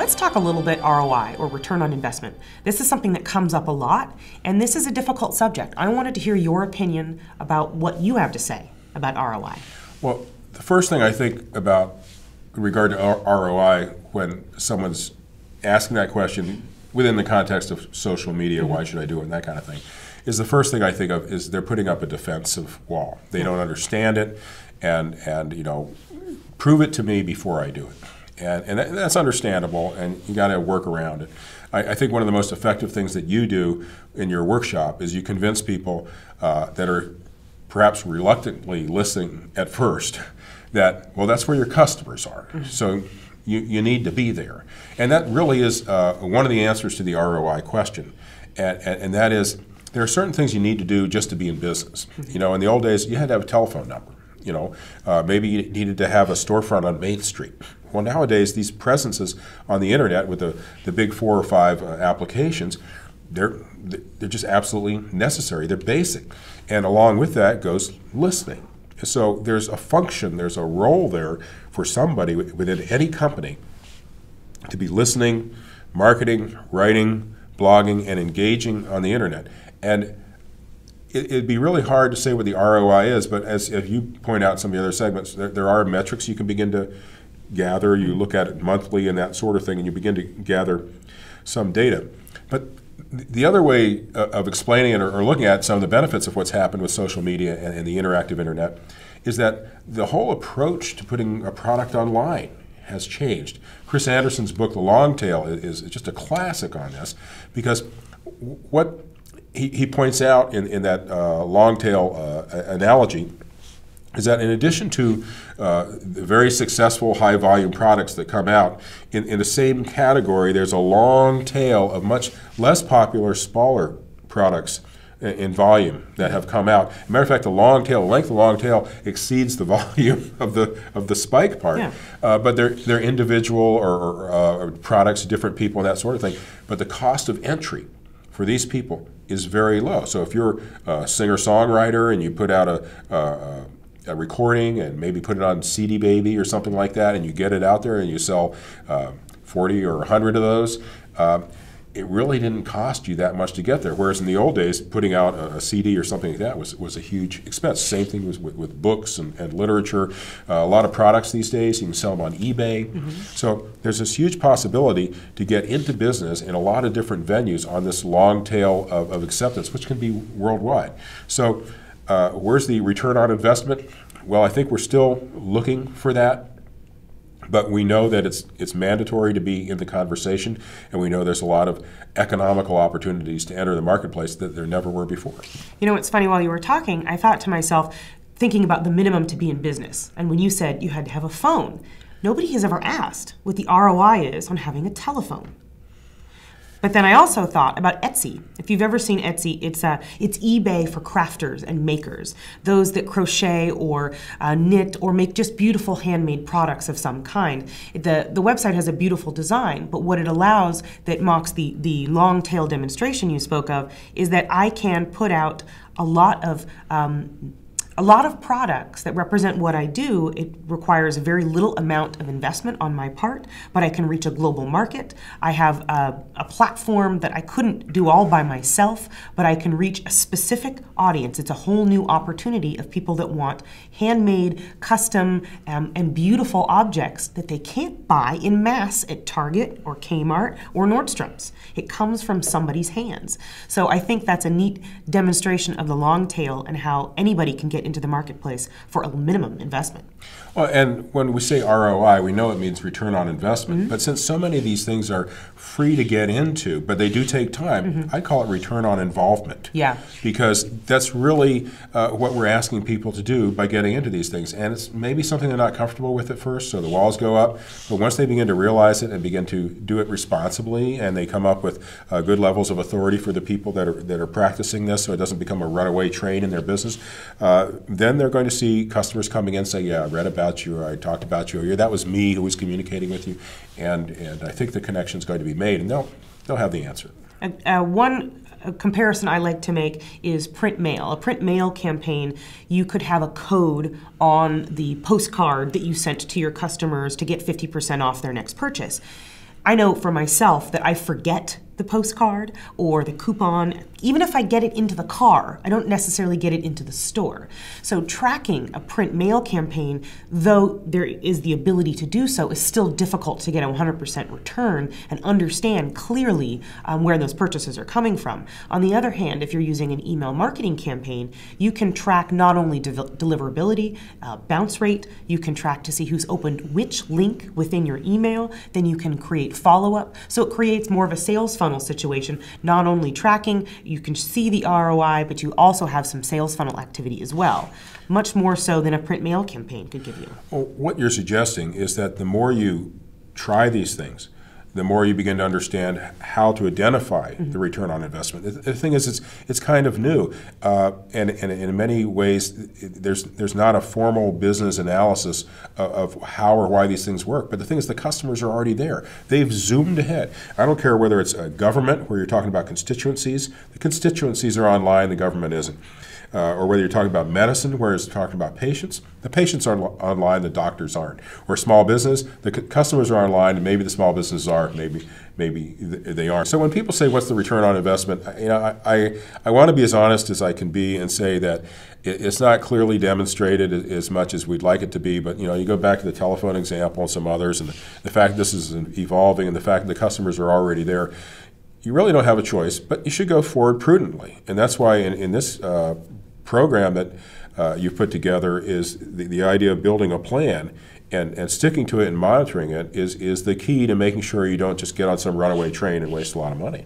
Let's talk a little bit ROI, or return on investment. This is something that comes up a lot, and this is a difficult subject. I wanted to hear your opinion about what you have to say about ROI. Well, the first thing I think about in regard to ROI when someone's asking that question within the context of social media, why should I do it, and that kind of thing, is the first thing I think of is they're putting up a defensive wall. They don't understand it, and prove it to me before I do it. And that's understandable, and you got to work around it. I think one of the most effective things that you do in your workshop is you convince people that are perhaps reluctantly listening at first that, well, that's where your customers are. So you need to be there. And that really is one of the answers to the ROI question. And that is, there are certain things you need to do just to be in business. In the old days, you had to have a telephone number. Maybe you needed to have a storefront on Main Street. Well, nowadays, these presences on the internet with the big 4 or 5 applications, they're just absolutely necessary. They're basic. And along with that goes listening. So there's a function, there's a role there for somebody within any company to be listening, marketing, writing, blogging, and engaging on the internet. And it'd be really hard to say what the ROI is, but as you point out in some of the other segments, there are metrics you can begin to gather. You look at it monthly and that sort of thing, and you begin to gather some data. But the other way of explaining it or looking at some of the benefits of what's happened with social media and the interactive internet is that the whole approach to putting a product online has changed. Chris Anderson's book, The Long Tail, is just a classic on this, because what he points out in that long tail analogy is that in addition to the very successful high volume products that come out, in the same category there's a long tail of much less popular, smaller products in volume that have come out. As a matter of fact, the length of the long tail exceeds the volume of the spike part. Yeah. But they're individual or products, different people, and that sort of thing. But the cost of entry for these people is very low. So if you're a singer-songwriter and you put out a recording and maybe put it on CD Baby or something like that, and you get it out there and you sell 40 or 100 of those, it really didn't cost you that much to get there. Whereas in the old days, putting out a CD or something like that was a huge expense. Same thing with books and literature. A lot of products these days, you can sell them on eBay. So there's this huge possibility to get into business in a lot of different venues on this long tail of acceptance, which can be worldwide. So where's the return on investment? Well, I think we're still looking for that. But we know that it's mandatory to be in the conversation, and we know there's a lot of economical opportunities to enter the marketplace that there never were before. It's funny, while you were talking, I thought to myself, thinking about the minimum to be in business, and when you said you had to have a phone, nobody has ever asked what the ROI is on having a telephone. But then I also thought about Etsy. If you've ever seen Etsy, it's eBay for crafters and makers, those that crochet or knit or make just beautiful handmade products of some kind. The website has a beautiful design, but what it allows that mocks the long tail demonstration you spoke of is that I can put out a lot of products that represent what I do. It requires a very little amount of investment on my part, but I can reach a global market. I have a platform that I couldn't do all by myself, but I can reach a specific audience. It's a whole new opportunity of people that want handmade, custom, and beautiful objects that they can't buy in mass at Target or Kmart or Nordstrom's. It comes from somebody's hands. So I think that's a neat demonstration of the long tail and how anybody can get into the marketplace for a minimum investment. Well, and when we say ROI, we know it means return on investment. But since so many of these things are free to get into, but they do take time, I call it return on involvement. Yeah. Because that's really what we're asking people to do by getting into these things. And it's maybe something they're not comfortable with at first, so the walls go up. But once they begin to realize it and begin to do it responsibly, and they come up with good levels of authority for the people that are practicing this, so it doesn't become a runaway train in their business, then they're going to see customers coming in and say, yeah, I read about you, or I talked about you, or that was me who was communicating with you, and I think the connection's going to be made, and they'll have the answer. One comparison I like to make is print mail. A print mail campaign, you could have a code on the postcard that you sent to your customers to get 50% off their next purchase. I know for myself that I forget the postcard or the coupon. Even if I get it into the car, I don't necessarily get it into the store. So tracking a print mail campaign, though there is the ability to do so, is still difficult to get a 100% return and understand clearly where those purchases are coming from. On the other hand, if you're using an email marketing campaign, you can track not only deliverability, bounce rate, you can track to see who's opened which link within your email, then you can create follow-up. So it creates more of a sales funnel situation, not only tracking, you can see the ROI, but you also have some sales funnel activity as well, much more so than a print mail campaign could give you. Well, what you're suggesting is that the more you try these things, the more you begin to understand how to identify the return on investment. The thing is, it's kind of new, and in many ways, there's not a formal business analysis of how or why these things work. But the thing is, the customers are already there. They've zoomed ahead. I don't care whether it's a government, where you're talking about constituencies. The constituencies are online, the government isn't. Or whether you're talking about medicine, where it's talking about patients. The patients are online, the doctors aren't. Or small business, the customers are online, and maybe the small businesses are, maybe they aren't. So when people say, what's the return on investment, I want to be as honest as I can be and say that it's not clearly demonstrated as much as we'd like it to be, but you go back to the telephone example and some others, and the fact this is evolving, and the fact that the customers are already there. You really don't have a choice, but you should go forward prudently. And that's why in this program that you've put together is the idea of building a plan and sticking to it and monitoring it is the key to making sure you don't just get on some runaway train and waste a lot of money.